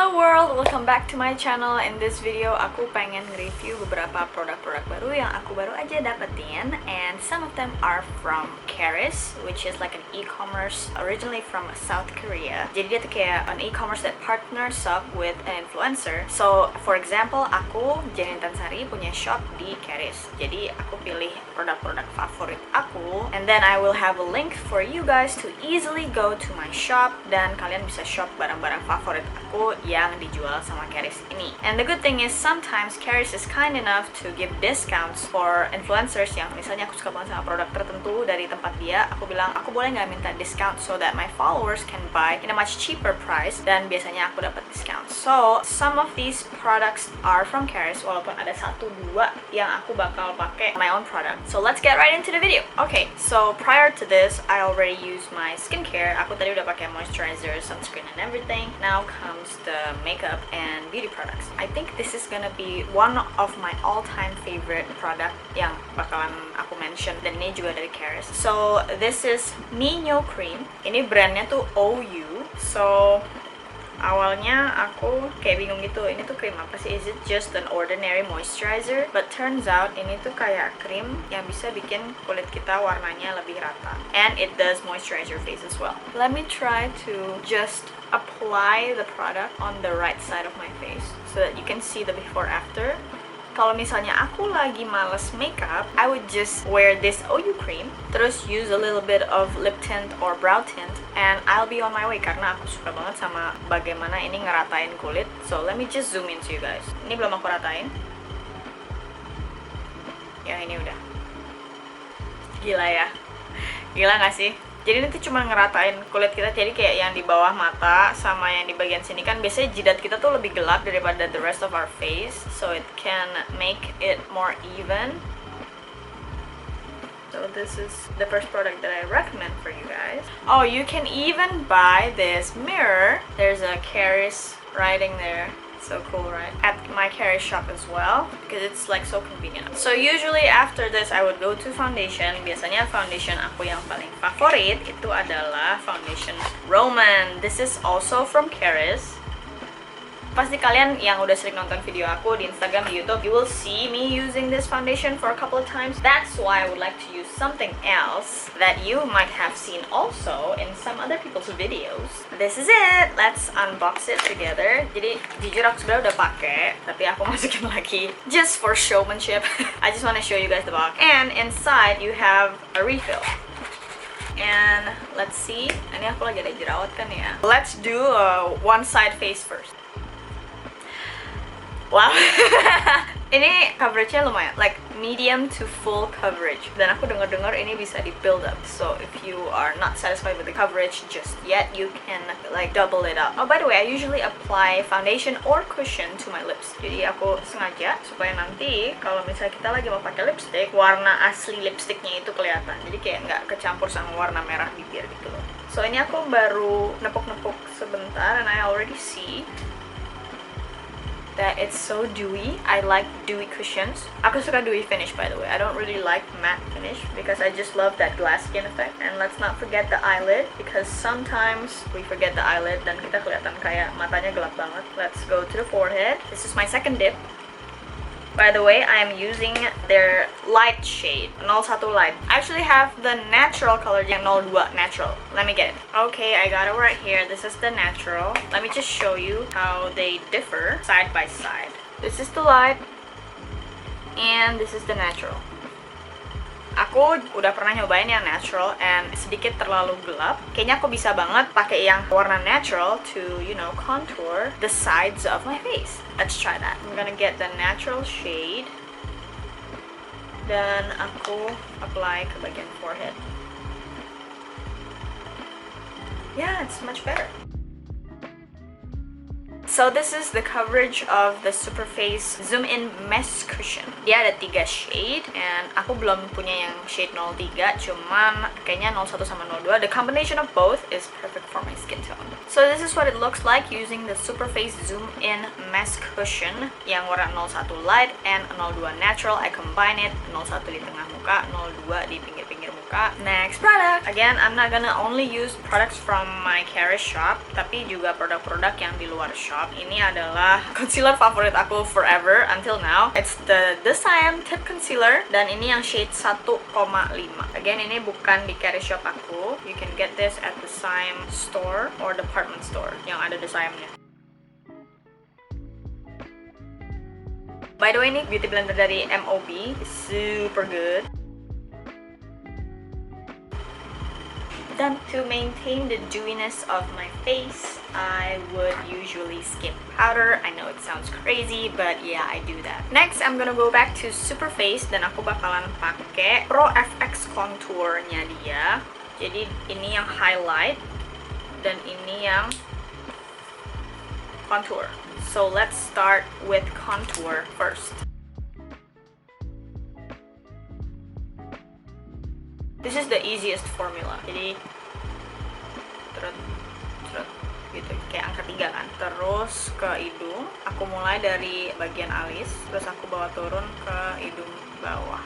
Hello world, welcome back to my channel. In this video, aku pengen nge-review beberapa produk-produk baru yang aku baru aja dapetin. And some of them are from CHARIS, which is like an e-commerce originally from South Korea. Jadi dia tuh kayak an e-commerce that partners up with an influencer. So, for example, aku, JANINE INTANSARI, punya shop di CHARIS. Jadi aku pilih produk-produk favorit aku. And then I will have a link for you guys to easily go to my shop. Dan kalian bisa shop barang-barang favorit aku yang dijual sama CHARIS ini. And the good thing is sometimes CHARIS is kind enough to give discounts for influencers yang misalnya aku suka banget sama produk tertentu dari tempat dia. Aku bilang, aku boleh nggak minta discount so that my followers can buy in a much cheaper price, dan biasanya aku dapat discount. So, some of these products are from CHARIS, walaupun ada 1-2 yang aku bakal pakai my own product. So, let's get right into the video. Okay, so prior to this, I already used my skincare. Aku tadi udah pakai moisturizer, sunscreen, and everything. Now comes the makeup and beauty products. I think this is gonna be one of my all-time favorite product yang bakalan aku mention, dan ini juga dari CHARIS. So this is Me Nyeo Cream. Ini brandnya tuh O.U. So awalnya aku kayak bingung gitu, ini tuh krim apa sih? Is it just an ordinary moisturizer? But turns out ini tuh kayak krim yang bisa bikin kulit kita warnanya lebih rata. And it does moisturize your face as well. Let me try to just apply the product on the right side of my face so that you can see the before after. Kalau misalnya aku lagi males makeup, I would just wear this O.U cream, terus use a little bit of lip tint or brow tint, and I'll be on my way karena aku suka banget sama bagaimana ini ngeratain kulit. So let me just zoom into you guys. Ini belum aku ratain. Ya ini udah. Gila ya. Gila gak sih? Jadi ini tuh cuma ngeratain kulit kita, jadi kayak yang di bawah mata sama yang di bagian sini kan biasanya jidat kita tuh lebih gelap daripada the rest of our face, so it can make it more even. So this is the first product that I recommend for you guys. Oh, you can even buy this mirror. There's a CHARIS writing there. So cool, right? At my CHARIS shop as well, because it's like so convenient. So usually after this I would go to foundation. Biasanya foundation aku yang paling favorit itu adalah foundation Roman. This is also from CHARIS. Pasti kalian yang udah sering nonton video aku di Instagram, di YouTube, you will see me using this foundation for a couple of times. That's why I would like to use something else that you might have seen also in some other people's videos. This is it! Let's unbox it together. Jadi jujur aku sebenarnya udah pakai, tapi aku masukin lagi just for showmanship. I just want to show you guys the box. And inside you have a refill. And let's see. Ini aku lagi ada jerawat kan ya. Let's do one side face first. Wow. Ini coveragenya lumayan, like medium to full coverage. Dan aku dengar-dengar ini bisa di build up. So if you are not satisfied with the coverage just yet, you can like double it up. Oh, by the way, I usually apply foundation or cushion to my lips. Jadi aku sengaja supaya nanti kalau misalnya kita lagi mau pakai lipstick, warna asli lipsticknya itu kelihatan. Jadi kayak nggak kecampur sama warna merah bibir gitu loh. So ini aku baru nepuk-nepuk sebentar, and I already see that it's so dewy. I like dewy cushions. Aku suka dewy finish, by the way. I don't really like matte finish because I just love that glass skin effect. And let's not forget the eyelid, because sometimes we forget the eyelid dan kita kelihatan kayak matanya gelap banget. Let's go to the forehead. This is my second dip. By the way, I am using their light shade, 01 light. I actually have the natural color, yang 02 natural. Let me get it. Okay, I got it right here. This is the natural. Let me just show you how they differ side by side. This is the light, and this is the natural. Aku udah pernah nyobain yang natural and sedikit terlalu gelap. Kayaknya aku bisa banget pakai yang warna natural to, you know, contour the sides of my face. Let's try that. I'm gonna get the natural shade. Dan aku apply ke bagian forehead. Yeah, it's much better. So this is the coverage of the SuperFace Zoom In Mesh Cushion. Dia ada 3 shade, and aku belum punya yang shade 03, cuman kayaknya 01 sama 02. The combination of both is perfect for my skin tone. So this is what it looks like using the SuperFace Zoom In Mesh Cushion yang warna 01 light and 02 natural. I combine it, 01 di tengah muka, 02 di pinggir-pinggir muka. suka. Next product, again I'm not gonna only use products from my Charis shop, tapi juga produk-produk yang di luar shop. Ini adalah concealer favorit aku forever until now. It's the Siam Tip Concealer, dan ini yang shade 1,5. Again, ini bukan di Charis shop aku. You can get this at the Siam store or department store yang ada di Siamnya. By the way, ini beauty blender dari MOB, super good. Then to maintain the dewiness of my face, I would usually skip powder. I know it sounds crazy, but yeah, I do that. Next, I'm gonna go back to SuperFace, dan aku bakalan pakai Pro FX contournya dia. Jadi ini yang highlight, dan ini yang contour. So let's start with contour first. This is the easiest formula. Jadi gitu, kayak angka 3 kan. Terus ke hidung, aku mulai dari bagian alis, terus aku bawa turun ke hidung bawah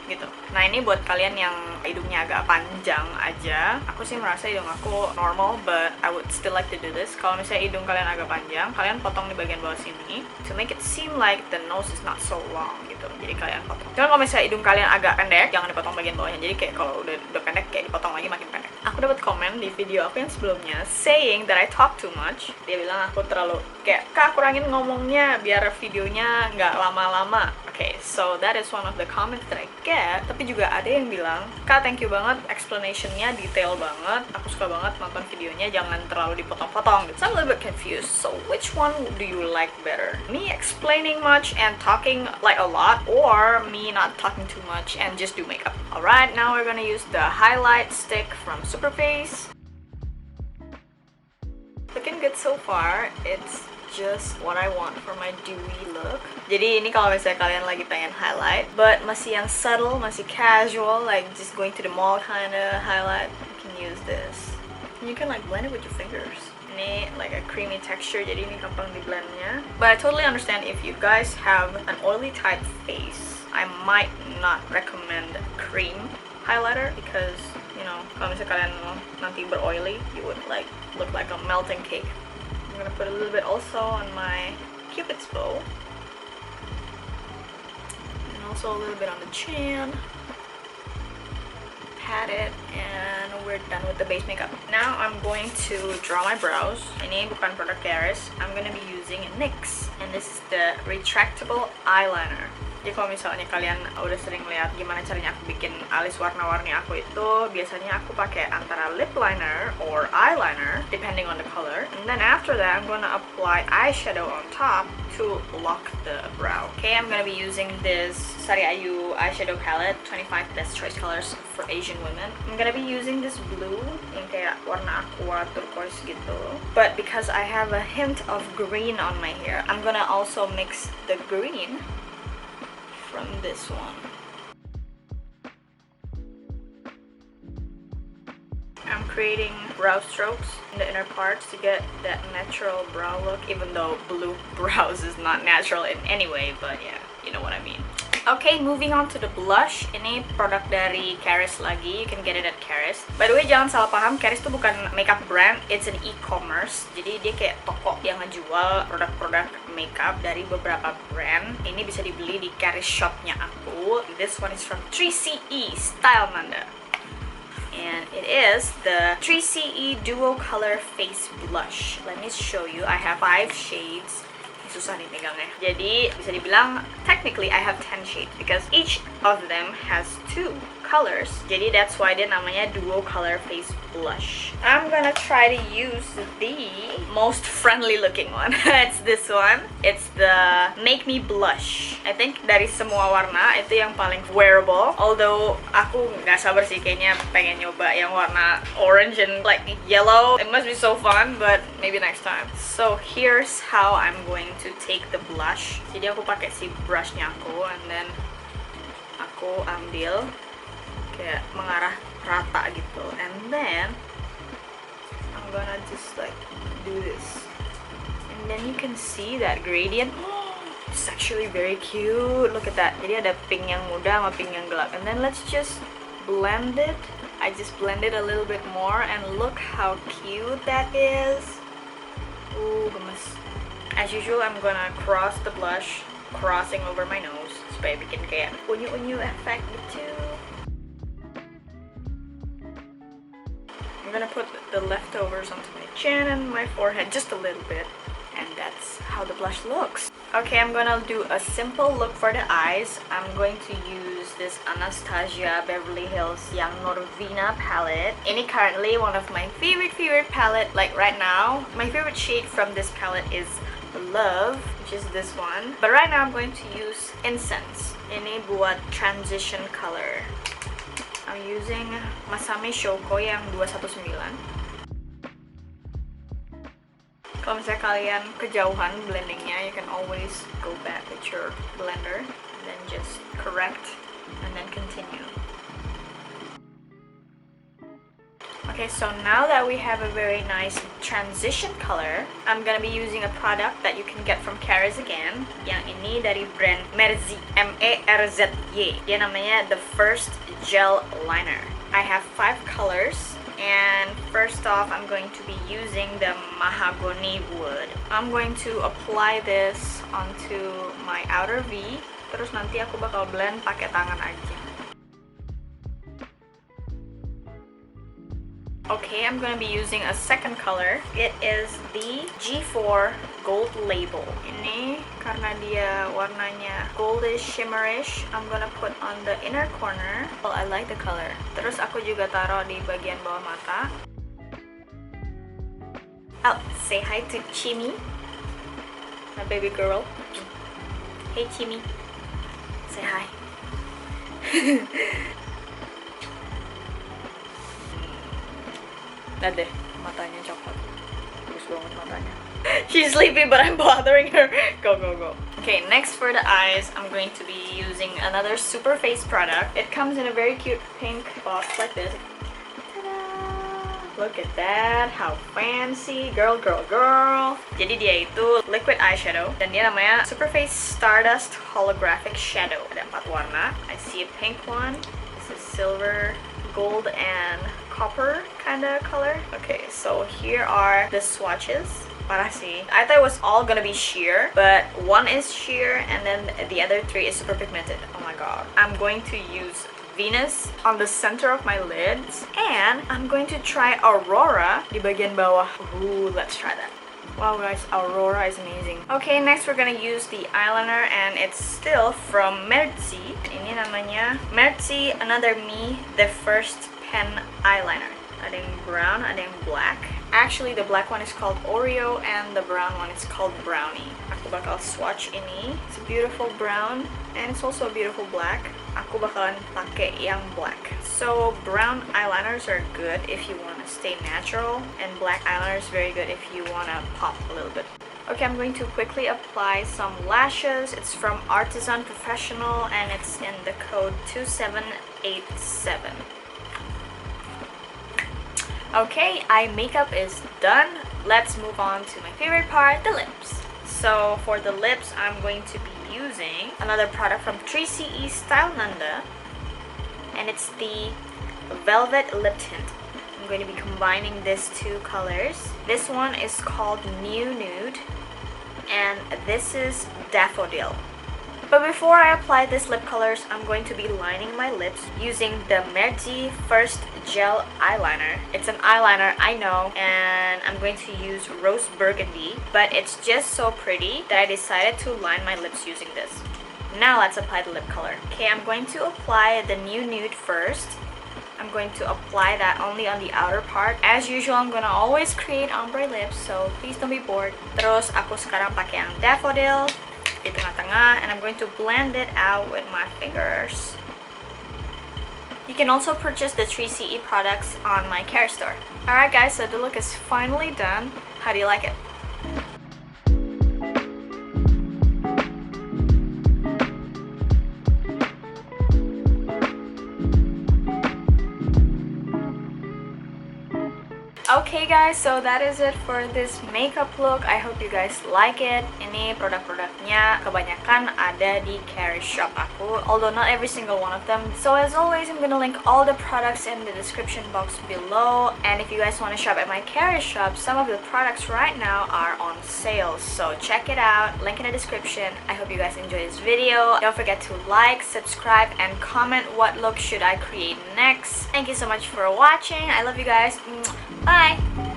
gitu. Nah, ini buat kalian yang hidungnya agak panjang aja. Aku sih merasa hidung aku normal, but I would still like to do this. Kalau misalnya hidung kalian agak panjang, kalian potong di bagian bawah sini to make it seem like the nose is not so long gitu. Jadi kalian potong. Cuman kalau misalnya hidung kalian agak pendek, jangan dipotong bagian bawahnya. Jadi kayak kalau udah pendek, kayak dipotong lagi makin pendek. Aku dapat komen di video aku yang sebelumnya saying that I talk too much. Dia bilang aku terlalu kayak, "Kak, kurangin ngomongnya biar videonya nggak lama-lama." Okay, so that is one of the comments that I get. Tapi juga ada yang bilang, "Kak, thank you banget, explanation-nya detail banget. Aku suka banget nonton videonya, jangan terlalu dipotong-potong." So I'm a little bit confused. So which one do you like better? Me explaining much and talking like a lot, or me not talking too much and just do makeup? Alright, now we're gonna use the highlight stick from SuperFace. Looking good so far. It's just what I want for my dewy look. Jadi ini kalau misalnya kalian lagi pengen highlight, but masih yang subtle, masih casual, like just going to the mall kinda highlight, you can use this. And you can like blend it with your fingers. Ini like a creamy texture, jadi ini gampang di blendnya. But I totally understand if you guys have an oily type face, I might not recommend cream highlighter because, you know, kalau misalnya kalian nanti beroily, you would like look like a melting cake. I'm gonna put a little bit also on my cupid's bow, and also a little bit on the chin. Pat it, and we're done with the base makeup. Now I'm going to draw my brows. Ini bukan produk Charis. I'm gonna be using NYX, and this is the retractable eyeliner. Jadi kalau misalnya kalian udah sering lihat gimana caranya aku bikin alis warna-warni aku itu, biasanya aku pakai antara lip liner or eyeliner depending on the color, and then after that I'm gonna apply eyeshadow on top to lock the brow. Okay, I'm gonna be using this Sari Ayu eyeshadow palette, 25 best choice colors for Asian women. I'm gonna be using this blue yang kayak warna aqua turquoise gitu, but because I have a hint of green on my hair, I'm gonna also mix the green from this one. I'm creating brow strokes in the inner parts to get that natural brow look, even though blue brows is not natural in any way, but yeah, you know what I mean. Okay, moving on to the blush. Ini produk dari Charis lagi. You can get it at Charis. By the way, jangan salah paham, Charis itu bukan makeup brand, it's an e-commerce. Jadi dia kayak toko yang ngejual produk-produk makeup dari beberapa brand. Ini bisa dibeli di Charis shopnya aku. This one is from 3CE Style Nanda. And it is the 3CE Duo Color Face Blush. Let me show you. I have 5 shades. Susah nih pegangnya. Jadi bisa dibilang technically I have 10 shades because each of them has 2 colors. Jadi that's why dia namanya Duo Color Face Blush. I'm gonna try to use the most friendly looking one. It's this one. It's the Make Me Blush. I think dari semua warna itu yang paling wearable. Although aku nggak sabar sih kayaknya pengen nyoba yang warna orange and like yellow. It must be so fun, but maybe next time. So here's how I'm going to take the blush. Jadi aku pakai si brushnya aku, and then aku ambil kayak mengarah rata gitu, and then I'm gonna just like do this, and then you can see that gradient. It's actually very cute. Look at that. Jadi ada pink yang muda sama pink yang gelap, and then let's just blend it. I just blend it a little bit more, and look how cute that is. Ooh, gemes. As usual, I'm gonna cross the blush, crossing over my nose supaya bikin kayak unyu-unyu effect gitu. I'm gonna put the leftovers onto my chin and my forehead just a little bit, and that's how the blush looks. Okay, I'm gonna do a simple look for the eyes. I'm going to use this Anastasia Beverly Hills Young Norvina palette. Ini currently one of my favorite palette. Like right now, my favorite shade from this palette is Love, which is this one. But right now I'm going to use Incense. Ini buat transition color. I'm using Masami Shoko yang 219. Kalau misalnya kalian kejauhan blendingnya, you can always go back with your blender and then just correct and then continue. Okay, so now that we have a very nice transition color, I'm gonna be using a product that you can get from CHARIS again. Yang ini dari brand Merzy, M-E-R-Z-Y. Dia namanya The First Gel Liner. I have 5 colors. And first off, I'm going to be using the mahogany wood. I'm going to apply this onto my outer V. Terus nanti aku bakal blend pakai tangan aja. Okay, I'm gonna be using a second color. It is the G4 Gold Label. Ini karena dia warnanya goldish shimmerish, I'm gonna put on the inner corner. Well, I like the color. Terus aku juga taruh di bagian bawah mata. Oh, say hi to Chimi, my baby girl. Hey Chimi, say hi. Lihat deh, matanya coklat. Bagus banget matanya. She's sleepy but I'm bothering her. Go, go, go. Okay, next for the eyes, I'm going to be using another SuperFace product. It comes in a very cute pink box like this. Ta-da! Look at that, how fancy. Girl, girl, girl. Jadi dia itu liquid eyeshadow. Dan dia namanya SuperFace Stardust Holographic Shadow. Ada 4 warna. I see a pink one. This is silver, gold, and copper kind of color. Okay, so here are the swatches. Parah sih. I thought it was all gonna be sheer, but one is sheer and then the other 3 is super pigmented. Oh my god. I'm going to use Venus on the center of my lids, and I'm going to try Aurora di bagian bawah. Ooh, let's try that. Wow guys, Aurora is amazing. Okay, next we're gonna use the eyeliner, and it's still from Merzy. Ini namanya Merzy Another Me, the First Pen Eyeliner. Ada yang brown, ada yang black. Actually, the black one is called Oreo and the brown one is called Brownie. Aku bakal swatch ini. It's a beautiful brown and it's also a beautiful black. Aku bakalan pakai yang black. So brown eyeliners are good if you want to stay natural, and black eyeliner is very good if you want to pop a little bit. Okay, I'm going to quickly apply some lashes. It's from Artisan Professional and it's in the code 2787. Okay, eye makeup is done. Let's move on to my favorite part, the lips. So for the lips, I'm going to be using another product from 3CE Style Nanda, and it's the Velvet Lip Tint. I'm going to be combining these 2 colors. This one is called New Nude, and this is Daffodil. But before I apply these lip colors, I'm going to be lining my lips using the Merzy First Gel Eyeliner. It's an eyeliner, I know, and I'm going to use Rose Burgundy, but it's just so pretty that I decided to line my lips using this. Now let's apply the lip color. Okay, I'm going to apply the New Nude first. I'm going to apply that only on the outer part. As usual, I'm gonna always create ombre lips, so please don't be bored. Terus aku sekarang pakai yang Daffodil di tengah-tengah, and I'm going to blend it out with my fingers. You can also purchase the 3CE products on my CHARIS store. Alright guys, so the look is finally done. How do you like it? Okay guys, so that is it for this makeup look. I hope you guys like it. Ini produk-produknya kebanyakan ada di Charis shop aku, although not every single one of them. So as always, I'm gonna link all the products in the description box below. And if you guys want to shop at my Charis shop, some of the products right now are on sale. So check it out, link in the description. I hope you guys enjoy this video. Don't forget to like, subscribe, and comment what look should I create next. Thank you so much for watching. I love you guys. Bye!